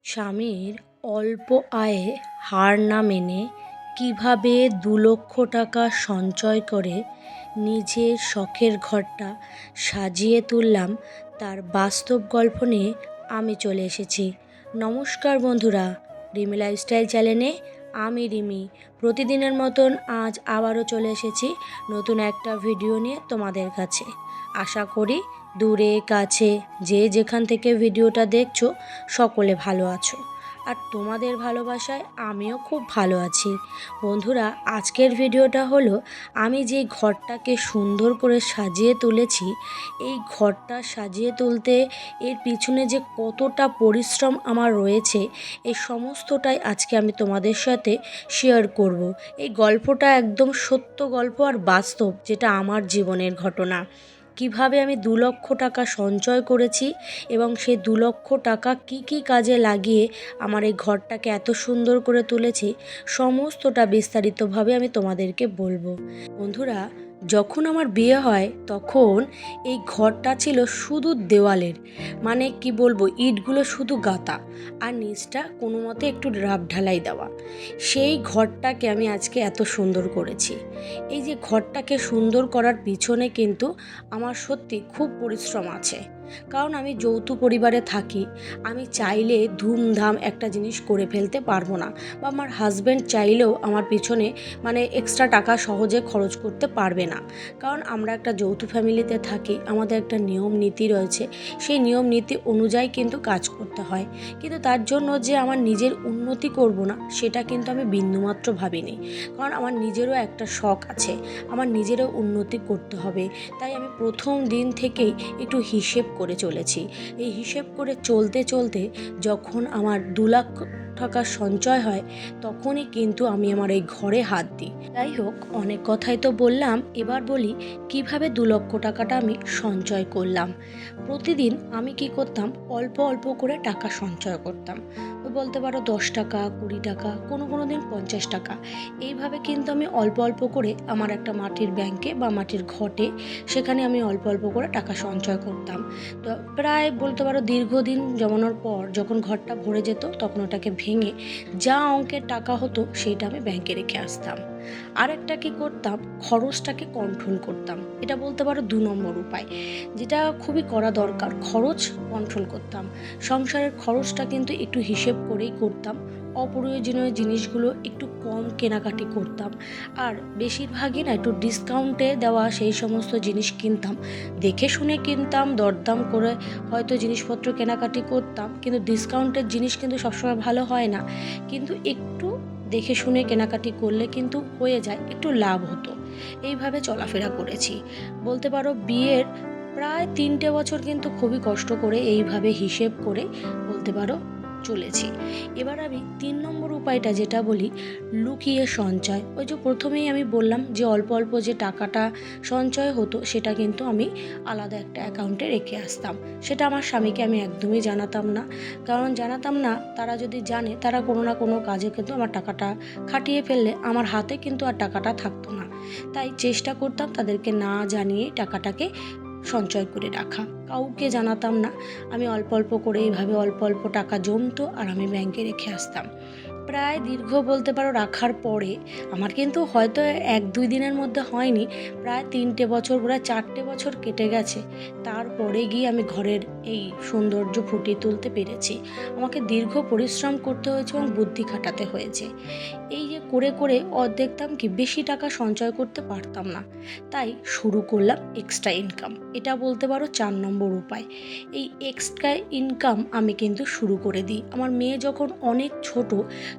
স্বামীর অল্প আয়ে হার না মেনে কীভাবে ২ লক্ষ টাকা সঞ্চয় করে নিজের শখের ঘরটা সাজিয়ে তুললাম তার বাস্তব গল্প নিয়ে আমি চলে এসেছি। নমস্কার বন্ধুরা, রিমি লাইফস্টাইল চ্যানেলে আমি রিমি প্রতিদিনের মতন আজ আবারও চলে এসেছি নতুন একটা ভিডিও নিয়ে তোমাদের কাছে। আশা করি দূরে কাছে যে যেখান থেকে ভিডিওটা দেখছো সকলে ভালো আছো, আর তোমাদের ভালোবাসায় আমিও খুব ভালো আছি। বন্ধুরা, আজকের ভিডিওটা হলো আমি যে ঘরটাকে সুন্দর করে সাজিয়ে তুলেছি, এই ঘরটা সাজিয়ে তুলতে এর পিছনে যে কতটা পরিশ্রম আমার রয়েছে এই সমস্তটাই আজকে আমি তোমাদের সাথে শেয়ার করব। এই গল্পটা একদম সত্য গল্প আর বাস্তব, যেটা আমার জীবনের ঘটনা। কিভাবে আমি ২ লক্ষ টাকা সঞ্চয় করেছি এবং সেই ২ লক্ষ টাকা কি কাজে লাগিয়ে আমার এই ঘরটাকে এত সুন্দর করে তুলেছি, সমস্তটা বিস্তারিতভাবে আমি তোমাদেরকে বলবো। বন্ধুরা, যখন আমার বিয়ে হয় তখন এই ঘরটা ছিল শুধু দেওয়ালের, মানে কি বলবো, ইটগুলো শুধু গাঁথা আর নিচটা কোনো মতে একটু রাব ঢালাই দেওয়া। সেই ঘরটাকে আমি আজকে এত সুন্দর করেছি। এই যে ঘরটাকে সুন্দর করার পিছনে কিন্তু আমার সত্যি খুব পরিশ্রম আছে, কারণ আমি যৌথ পরিবারে থাকি। আমি চাইলে ধুমধাম একটা জিনিস করে ফেলতে পারবো না, বা আমার হাজব্যান্ড চাইলেও আমার পিছনে মানে এক্সট্রা টাকা সহজে খরচ করতে পারবে না, কারণ আমরা একটা যৌথ ফ্যামিলিতে থাকি। আমাদের একটা নিয়ম নীতি রয়েছে, সেই নিয়ম নীতি অনুযায়ী কিন্তু কাজ করতে হয়। কিন্তু তার জন্য যে আমার নিজের উন্নতি করব না, সেটা কিন্তু আমি বিন্দুমাত্র ভাবিনি, কারণ আমার নিজেরও একটা শখ আছে, আমার নিজেরও উন্নতি করতে হবে। তাই আমি প্রথম দিন থেকেই একটু হিসেব করে চলেছি। এই হিসেব করে চলতে চলতে যখন আমার ২ লক্ষ টাকা সঞ্চয় হয়, তখনই কিন্তু আমি আমার এই ঘরে হাত দিই। যাই হোক, অনেক কথাই তো বললাম, এবার বলি কিভাবে ২ লক্ষ টাকাটা আমি সঞ্চয় করলাম। প্রতিদিন আমি কি করতাম, অল্প অল্প করে টাকা সঞ্চয় করতাম। ওই বলতে পারো ১০ টাকা, ২০ টাকা, কোনো দিন ৫০ টাকা। এইভাবে কিন্তু আমি অল্প অল্প করে আমার একটা মাটির ব্যাংকে বা মাটির ঘটে, সেখানে আমি অল্প অল্প করে টাকা সঞ্চয় করতাম। তো প্রায় বলতে পারো দীর্ঘদিন জমানোর পর যখন ঘরটা ভরে যেত, তখন ওটাকে ভেঙে যা অঙ্কের টাকা হতো সেইটা আমি ব্যাংকে রেখে আসতাম। আরেকটা কি করতাম, খরচটাকে কন্ট্রোল করতাম। এটা বলতে পারো ২ নম্বর উপায়, যেটা খুবই করা দরকার। খরচ কন্ট্রোল করতাম। সংসারের খরচটা কিন্তু একটু হিসেব করেই করতাম। অপ্রয়োজনীয় জিনিসগুলো একটু কম কেনাকাটি করতাম, আর বেশিরভাগই না একটু ডিসকাউন্টে দেওয়া সেই সমস্ত জিনিস কিনতাম। দেখে শুনে কিনতাম, দরদাম করে হয়তো জিনিসপত্র কেনাকাটি করতাম, কিন্তু ডিসকাউন্টের জিনিস কিন্তু সবসময় ভালো হয় না। কিন্তু একটু দেখে শুনে কেনাকাটি করলে কিন্তু হয়ে যায়, একটু লাভ হতো। এইভাবে চলাফেরা করেছি। বলতে পারো বিয়ের প্রায় ৩টে বছর কিন্তু খুবই কষ্ট করে এইভাবে হিসেব করে বলতে পারো চলেছি। এবার আমি ৩ নম্বর উপায়টা যেটা বলি, লুকিয়ে সঞ্চয়। ওই যে প্রথমেই আমি বললাম যে অল্প অল্প যে টাকাটা সঞ্চয় হতো, সেটা কিন্তু আমি আলাদা একটা অ্যাকাউন্টে রেখে আসতাম। সেটা আমার স্বামীকে আমি একদমই জানাতাম না, কারণ জানাতাম না, তারা যদি জানে তারা কোনো না কোনো কাজে কিন্তু আমার টাকাটা খাটিয়ে ফেললে আমার হাতে কিন্তু আর টাকাটা থাকতো না। তাই চেষ্টা করতাম তাদেরকে না জানিয়ে টাকাটাকে সঞ্চয় করে রাখা, কাউকে জানাতাম না। আমি অল্প অল্প করে এইভাবে অল্প অল্প টাকা জমতো আর আমি ব্যাংকে রেখে আসতাম। প্রায় দীর্ঘ বলতে পারো রাখার পরে আমার কিন্তু হয়তো ১-২ দিনের মধ্যে হয়নি, প্রায় ৩টে বছর, প্রায় ৪টে বছর কেটে গেছে। তারপরে গিয়ে আমি ঘরের এই সৌন্দর্য ফুটিয়ে তুলতে পেরেছি। আমাকে দীর্ঘ পরিশ্রম করতে হয়েছে এবং বুদ্ধি খাটাতে হয়েছে। এই যে করে করে দেখতাম কি বেশি টাকা সঞ্চয় করতে পারতাম না, তাই শুরু করলাম এক্সট্রা ইনকাম। এটা বলতে পারো ৪ নম্বর উপায়। এই এক্সট্রা ইনকাম আমি কিন্তু শুরু করে দিই। আমার মেয়ে যখন অনেক ছোট,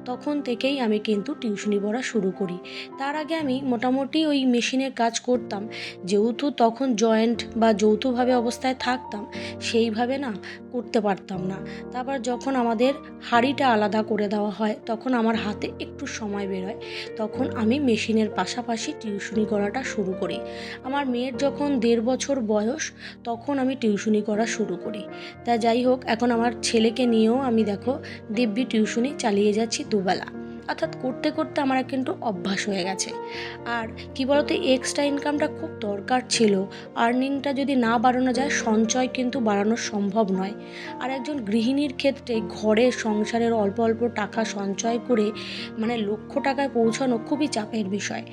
তখন থেকেই আমি কিন্তু টিউশনি পড়া শুরু করি। তার আগে আমি মোটামুটি ওই মেশিনের কাজ করতাম, যেহেতু তখন জয়েন্ট বা যৌথভাবে অবস্থায় থাকতাম, সেইভাবে না করতে পারতাম না। তারপর যখন আমাদের হাঁড়িটা আলাদা করে দেওয়া হয়, তখন আমার হাতে একটু সময় বেরোয়, তখন আমি মেশিনের পাশাপাশি টিউশনি করাটা শুরু করি। আমার মেয়ের যখন ১.৫ বছর বয়স, তখন আমি টিউশনি করা শুরু করি। তা যাই হোক, এখন আমার ছেলেকে নিয়েও আমি দেখো দিব্যি টিউশনি চালিয়ে যাচ্ছি দুবেলা। অর্থাৎ করতে করতে আমার কিন্তু অভ্যাস হয়ে গেছে। আর কি বলতো, এক্সট্রা ইনকামটা খুব দরকার ছিল। আর্নিংটা যদি না বাড়ানো যায়, সঞ্চয় কিন্তু বাড়ানো সম্ভব নয়। আর একজন গৃহিণীর ক্ষেত্রে ঘরের সংসারের অল্প অল্প টাকা সঞ্চয় করে মানে লক্ষ টাকায় পৌঁছানো খুবই চাপের বিষয়।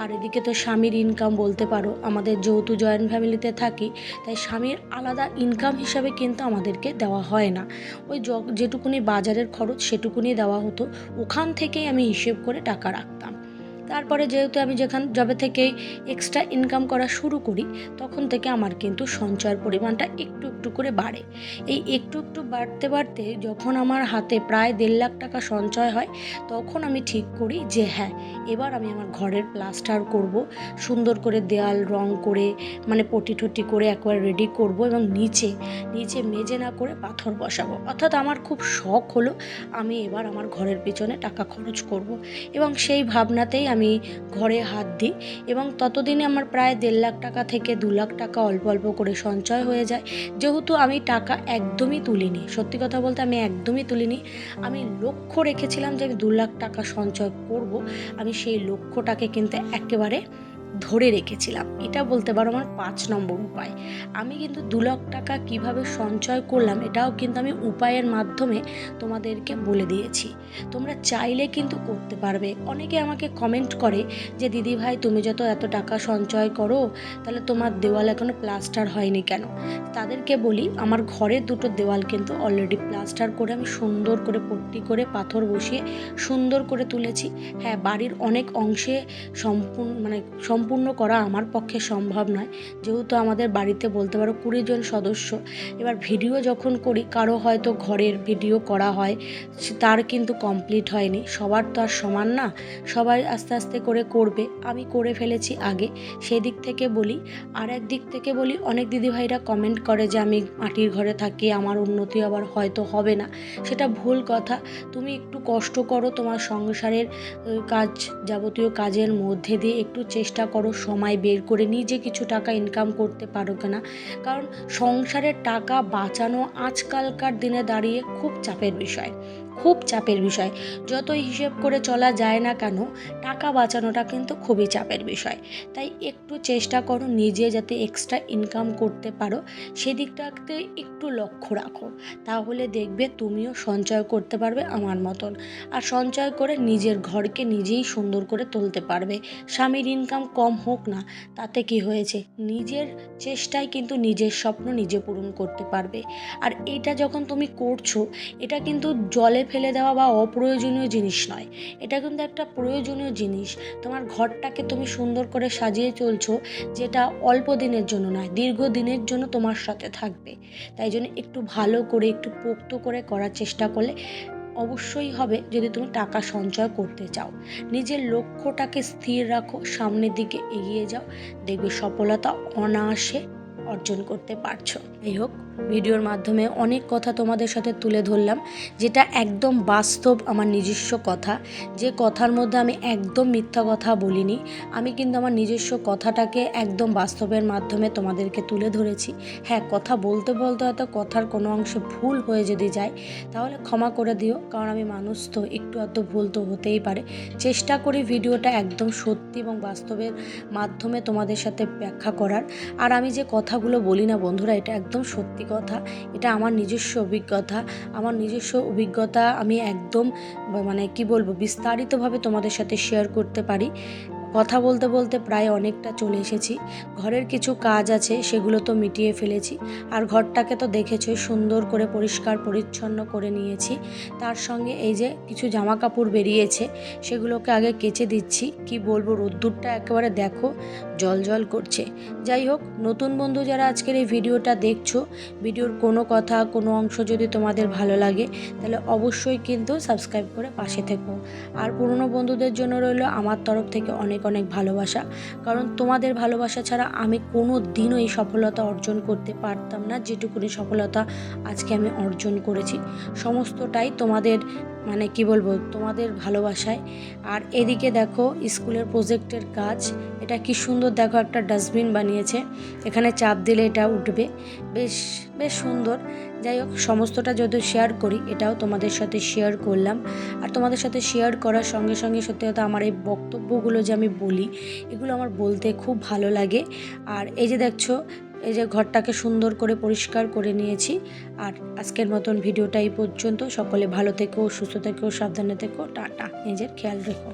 আর এদিকে তো স্বামীর ইনকাম বলতে পারো, আমাদের যেহেতু জয়েন্ট ফ্যামিলিতে থাকি, তাই স্বামীর আলাদা ইনকাম হিসাবে কিন্তু আমাদেরকে দেওয়া হয় না। ওই যেটুকুনি বাজারের খরচ সেটুকুনি দেওয়া হতো, ওখান থেকেই আমি হিসেব করে টাকা রাখতাম। তারপরে যেহেতু আমি যবে থেকে এক্সট্রা ইনকাম করা শুরু করি, তখন থেকে আমার কিন্তু সঞ্চয়ের পরিমাণটা একটু একটু করে বাড়ে। এই একটু একটু বাড়তে বাড়তে যখন আমার হাতে প্রায় 1.5 লাখ টাকা সঞ্চয় হয়, তখন আমি ঠিক করি যে হ্যাঁ, এবার আমি আমার ঘরের প্লাস্টার করব, সুন্দর করে দেয়াল রং করে মানে পটি টটি করে একবার রেডি করব, এবং নিচে নিচে মেজে না করে পাথর বসাবো। অর্থাৎ আমার খুব শখ হলো আমি এবার আমার ঘরের পেছনে টাকা খরচ করব, এবং সেই ভাবনাতেই আমি ঘরে হাত দিই। এবং ততদিনে আমার প্রায় 1.5 লাখ টাকা থেকে 2 লাখ টাকা অল্প অল্প করে সঞ্চয় হয়ে যায়। যেহেতু আমি টাকা একদমই তুলিনি, সত্যি কথা বলতে আমি একদমই তুলিনি, আমি লক্ষ্য রেখেছিলাম যে আমি 2 লাখ টাকা সঞ্চয় করব। আমি সেই লক্ষ্যটাকে কিন্তু একেবারে ধরে রেখেছিলাম। এটা বলতে পারো আমার 5 নম্বর উপায়। আমি কিন্তু 2 লাখ টাকা কীভাবে সঞ্চয় করলাম, এটাও কিন্তু আমি উপায়ের মাধ্যমে তোমাদেরকে বলে দিয়েছি। তোমরা চাইলে কিন্তু করতে পারবে। অনেকে আমাকে কমেন্ট করে যে দিদি ভাই, তুমি যত এত টাকা সঞ্চয় করো, তাহলে তোমার দেওয়াল এখনো প্লাস্টার হয়নি কেন? তাদেরকে বলি, আমার ঘরের 2টো দেওয়াল কিন্তু অলরেডি প্লাস্টার করে আমি সুন্দর করে পট্টি করে পাথর বসিয়ে সুন্দর করে তুলেছি। হ্যাঁ, বাড়ির অনেক অংশে সম্পূর্ণ করা আমার পক্ষে সম্ভব নয়, যেহেতু আমাদের বাড়িতে বলতে পারো 20 জন সদস্য। এবার ভিডিও যখন করি, কারো হয়তো ঘরের ভিডিও করা হয়, তার কিন্তু কমপ্লিট হয়নি। সবার তো আর সমান না, সবাই আস্তে আস্তে করে করবে, আমি করে ফেলেছি আগে, সেই দিক থেকে বলি। আর এক দিক থেকে বলি, অনেক দিদিভাইরা কমেন্ট করে যে আমি মাটির ঘরে থাকি, আমার উন্নতি আবার হয়তো হবে না। সেটা ভুল কথা। তুমি একটু কষ্ট করো, তোমার সংসারের কাজ, যাবতীয় কাজের মধ্যে দিয়ে একটু চেষ্টা করো সময় বের করে নিজে কিছু টাকা ইনকাম করতে পারো কিনা। কারণ সংসারের টাকা বাঁচানো আজকালকার দিনে দাঁড়িয়ে খুব চাপের বিষয়, খুব চাপের বিষয়। যতই হিসেব করে চলা যায় না কেন, টাকা বাঁচানোটা কিন্তু খুবই চাপের বিষয়। তাই একটু চেষ্টা করো নিজে যাতে এক্সট্রা ইনকাম করতে পারো, সেদিকটাতে একটু লক্ষ্য রাখো। তাহলে দেখবে তুমিও সঞ্চয় করতে পারবে আমার মতন। আর সঞ্চয় করে নিজের ঘরকে নিজেই সুন্দর করে তুলতে পারবে। স্বামীর ইনকাম কম হোক না, তাতে কি হয়েছে, নিজের চেষ্টায় কিন্তু নিজের স্বপ্ন নিজে পূরণ করতে পারবে। আর এটা যখন তুমি করছো, এটা কিন্তু জলে ফেলে দেওয়া বা অপ্রয়োজনীয় জিনিস নয়, এটা কিন্তু একটা প্রয়োজনীয় জিনিস। তোমার ঘরটাকে তুমি সুন্দর করে সাজিয়ে চলছো, যেটা অল্প দিনের জন্য নয়, দীর্ঘদিনের জন্য তোমার সাথে থাকবে। তাই জন্য একটু ভালো করে, একটু পোক্ত করে করার চেষ্টা করলে অবশ্যই হবে। যদি তুমি টাকা সঞ্চয় করতে চাও, নিজের লক্ষ্যটাকে স্থির রাখো, সামনের দিকে এগিয়ে যাও, দেখবে সফলতা অনায়াসে অর্জন করতে পারছো। এই হোক, ভিডিওর মাধ্যমে অনেক কথা তোমাদের সাথে তুলে ধরলাম, যেটা একদম বাস্তব, আমার নিজস্ব কথা। যে কথার মধ্যে আমি একদম মিথ্যা কথা বলিনি, আমি কিন্তু আমার নিজস্ব কথাটাকে একদম বাস্তবের মাধ্যমে তোমাদেরকে তুলে ধরেছি। হ্যাঁ, কথা বলতে বলতে হয়তো কথার কোনো অংশে ভুল হয়ে যদি যায়, তাহলে ক্ষমা করে দিও, কারণ আমি মানুষ তো, একটু আধটু ভুল তো হতেই পারে। চেষ্টা করি ভিডিওটা একদম সত্যি এবং বাস্তবের মাধ্যমে তোমাদের সাথে ব্যাখ্যা করার। আর আমি যে কথাগুলো বলি না বন্ধুরা, এটা একদম সত্যি কথা, এটা আমার নিজস্ব অভিজ্ঞতা। আমার নিজস্ব অভিজ্ঞতা আমি একদম কি বলবো, বিস্তারিতভাবে তোমাদের সাথে শেয়ার করতে পারি। কথা বলতে বলতে প্রায় অনেকটা চলে এসেছি। ঘরের কিছু কাজ আছে, সেগুলো তো মিটিয়ে ফেলেছি। আর ঘরটাকে তো দেখেছোই, সুন্দর করে পরিষ্কার পরিচ্ছন্ন করে নিয়েছি। তার সঙ্গে এই যে কিছু জামা কাপড় বেরিয়েছে, সেগুলোকে আগে কেচে দিচ্ছি। কি বলবো, রোদ্দুরটা একেবারে দেখো জল জল করছে। যাই হোক, নতুন বন্ধু যারা আজকের এই ভিডিওটা দেখছো, ভিডিওর কোনো কথা, কোনো অংশ যদি তোমাদের ভালো লাগে, তাহলে অবশ্যই কিন্তু সাবস্ক্রাইব করে পাশে থেকো। আর পুরনো বন্ধুদের জন্য রইল আমার তরফ থেকে অনেক অনেক ভালোবাসা, কারণ তোমাদের ভালোবাসা ছাড়া আমি কোনো দিনও এই সফলতা অর্জন করতে পারতাম না। যেটুকুনি সফলতা আজকে আমি অর্জন করেছি, সমস্তটাই তোমাদের কি বলবো, তোমাদের ভালোবাসায়। আর এদিকে দেখো স্কুলের প্রজেক্টের কাজ, এটা কি সুন্দর, দেখো একটা ডাস্টবিন বানিয়েছে, এখানে চাপ দিলে এটা উঠবে, বেশ বেশ সুন্দর। যাই হোক, সমস্তটা যদি শেয়ার করি, এটাও তোমাদের সাথে শেয়ার করলাম। আর তোমাদের সাথে শেয়ার করার সঙ্গে সঙ্গে সত্যি কথা আমার এই বক্তব্যগুলো যে আমি বলি, এগুলো আমার বলতে খুব ভালো লাগে। আর এই যে দেখছো, এই যে ঘরটাকে সুন্দর করে পরিষ্কার করে নিয়েছি। আর আজকের মতন ভিডিওটা এই পর্যন্ত। সকলে ভালো থেকো, সুস্থ থেকো, সাবধানে থেকো, টাটা, নিজের খেয়াল রেখো।